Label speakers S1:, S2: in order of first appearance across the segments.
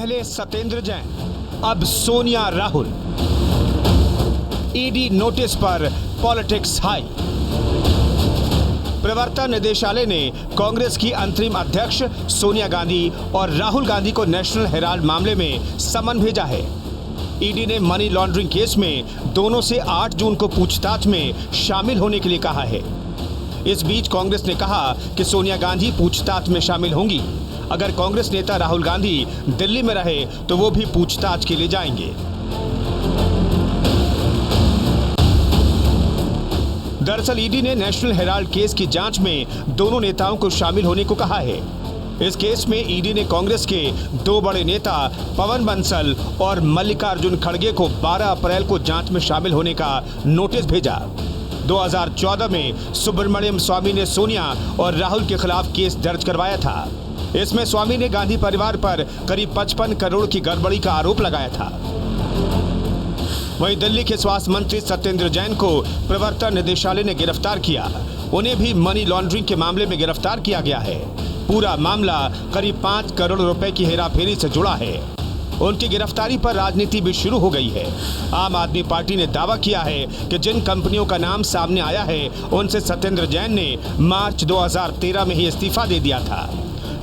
S1: पहले सत्येंद्र जैन, अब Sonia Rahul. ED notice पर पॉलिटिक्स हाई। प्रवर्तन निदेशालय ने कांग्रेस की अंतरिम अध्यक्ष सोनिया गांधी और राहुल गांधी को नेशनल हेराल्ड मामले में समन भेजा है। ईडी ने मनी लॉन्ड्रिंग केस में दोनों से 8 जून को पूछताछ में शामिल होने के लिए कहा है। इस बीच कांग्रेस ने कहा कि सोनिया गांधी पूछताछ में शामिल होंगी। अगर कांग्रेस नेता राहुल गांधी दिल्ली में रहे तो वो भी पूछताछ के लिए जाएंगे। दरअसल ईडी ने नेशनल हेराल्ड केस की जांच में दोनों नेताओं को शामिल होने को कहा है। इस केस में ईडी ने कांग्रेस के 2 बड़े नेता पवन बंसल और मल्लिकार्जुन खड़गे को 12 अप्रैल को जांच में शामिल होने का नोटिस भेजा। 2014 में सुब्रमण्यम स्वामी ने सोनिया और राहुल के खिलाफ केस दर्ज करवाया था। इसमें स्वामी ने गांधी परिवार पर करीब 55 करोड़ की गड़बड़ी का आरोप लगाया था। वहीं दिल्ली के स्वास्थ्य मंत्री सत्येंद्र जैन को प्रवर्तन निदेशालय ने गिरफ्तार किया। उन्हें भी मनी लॉन्ड्रिंग के मामले में गिरफ्तार किया गया है। पूरा मामला करीब 5 करोड़ रुपए की हेराफेरी से जुड़ा है। उनकी गिरफ्तारी पर राजनीति भी शुरू हो गई है। आम आदमी पार्टी ने दावा किया है कि जिन कंपनियों का नाम सामने आया है उनसे सत्येंद्र जैन ने मार्च 2013 में ही इस्तीफा दे दिया था।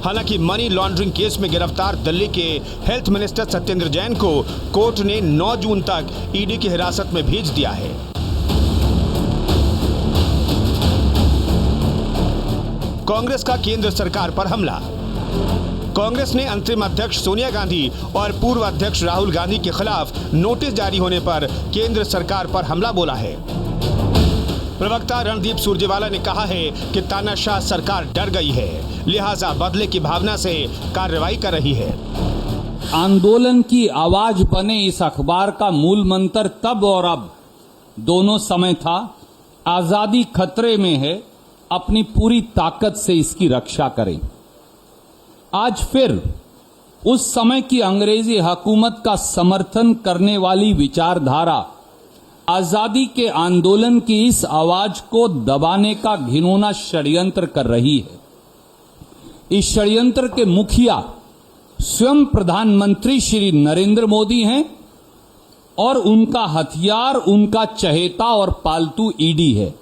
S1: हालांकि मनी लॉन्ड्रिंग केस में गिरफ्तार दिल्ली के हेल्थ मिनिस्टर सत्येंद्र जैन को कोर्ट ने 9 जून तक ईडी की हिरासत में भेज दिया है। कांग्रेस का केंद्र सरकार पर हमला। कांग्रेस ने अंतरिम अध्यक्ष सोनिया गांधी और पूर्व अध्यक्ष राहुल गांधी के खिलाफ नोटिस जारी होने पर केंद्र सरकार पर हमला बोला है। प्रवक्ता रणदीप सुरजेवाला ने कहा है कि तानाशाह सरकार डर गई है, लिहाजा बदले की भावना से कार्रवाई कर रही है।
S2: आंदोलन की आवाज बने इस अखबार का मूल मंत्र तब और अब दोनों समय था, आजादी खतरे में है, अपनी पूरी ताकत से इसकी रक्षा करें। आज फिर उस समय की अंग्रेजी हुकूमत का समर्थन करने वाली विचारधारा आजादी के आंदोलन की इस आवाज को दबाने का घिनौना षड्यंत्र कर रही है। इस षड्यंत्र के मुखिया स्वयं प्रधानमंत्री श्री नरेंद्र मोदी हैं और उनका हथियार उनका चहेता और पालतू ईडी है।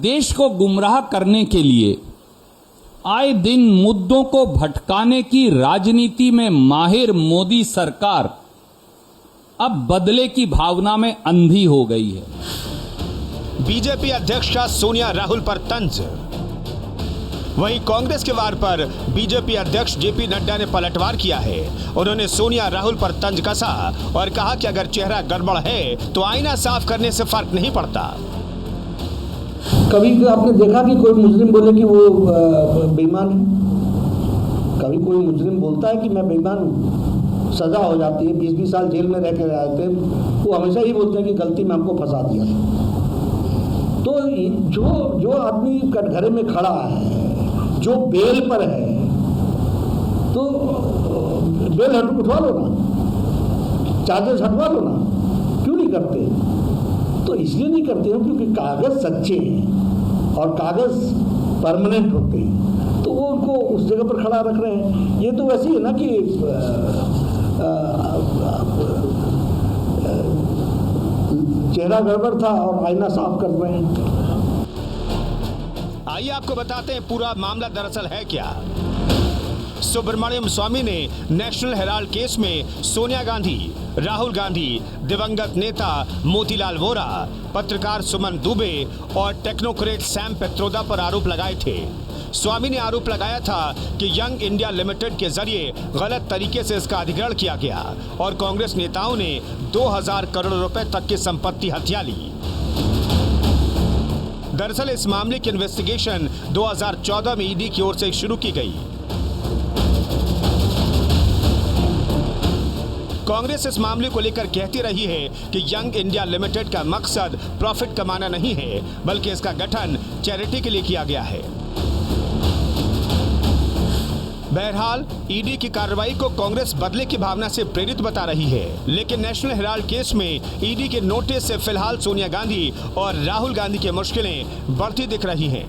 S2: देश को गुमराह करने के लिए आए दिन मुद्दों को भटकाने की राजनीति में माहिर मोदी सरकार अब बदले की भावना में अंधी हो गई है।
S1: बीजेपी अध्यक्ष सोनिया राहुल पर तंज। वहीं कांग्रेस के वार पर बीजेपी अध्यक्ष जेपी नड्डा ने पलटवार किया है। उन्होंने सोनिया राहुल पर तंज कसा और कहा कि अगर चेहरा गड़बड़ है तो आईना साफ करने से फर्क नहीं पड़ता।
S3: कभी आपने देखा कि कोई मुजरिम बोले कि वो बेईमान है? कभी कोई मुजरिम बोलता है कि मैं बेईमान हूँ? सजा हो जाती है, 20-20 साल जेल में रह के आए थे, वो हमेशा ही बोलते हैं कि गलती में हमको फंसा दिया। तो जो आदमी कटघरे में खड़ा है, जो बेल पर है, तो बेल उठवा लो ना, चार्जेस हटवा लो ना, क्यों नहीं करते? तो इसलिए नहीं करते हैं क्योंकि कागज सच्चे हैं और कागज परमानेंट होते हैं, तो वो उनको उस जगह पर खड़ा रख रहे हैं। ये तो वैसे ही है ना कि चेहरा गड़बड़ था और आईना साफ कर रहे हैं।
S1: आइए आपको बताते हैं पूरा मामला दरअसल है क्या। सुब्रमण्यम स्वामी ने नेशनल हेराल्ड केस में सोनिया गांधी, राहुल गांधी, दिवंगत नेता मोतीलाल वोरा, पत्रकार सुमन दुबे और टेक्नोक्रेट सैम पेत्रोदा पर आरोप लगाए थे। स्वामी ने आरोप लगाया था कि यंग इंडिया लिमिटेड के जरिए गलत तरीके से इसका अधिग्रहण किया गया और कांग्रेस नेताओं ने 2000 करोड़ रुपए तक की संपत्ति हथिया ली। दरअसल इस मामले की इन्वेस्टिगेशन 2014 में ईडी की ओर से शुरू की गई। कांग्रेस इस मामले को लेकर कहती रही है कि यंग इंडिया लिमिटेड का मकसद प्रॉफिट कमाना नहीं है, बल्कि इसका गठन चैरिटी के लिए किया गया है। बहरहाल ईडी की कार्रवाई को कांग्रेस बदले की भावना से प्रेरित बता रही है, लेकिन नेशनल हेराल्ड केस में ईडी के नोटिस से फिलहाल सोनिया गांधी और राहुल गांधी की मुश्किलें बढ़ती दिख रही हैं।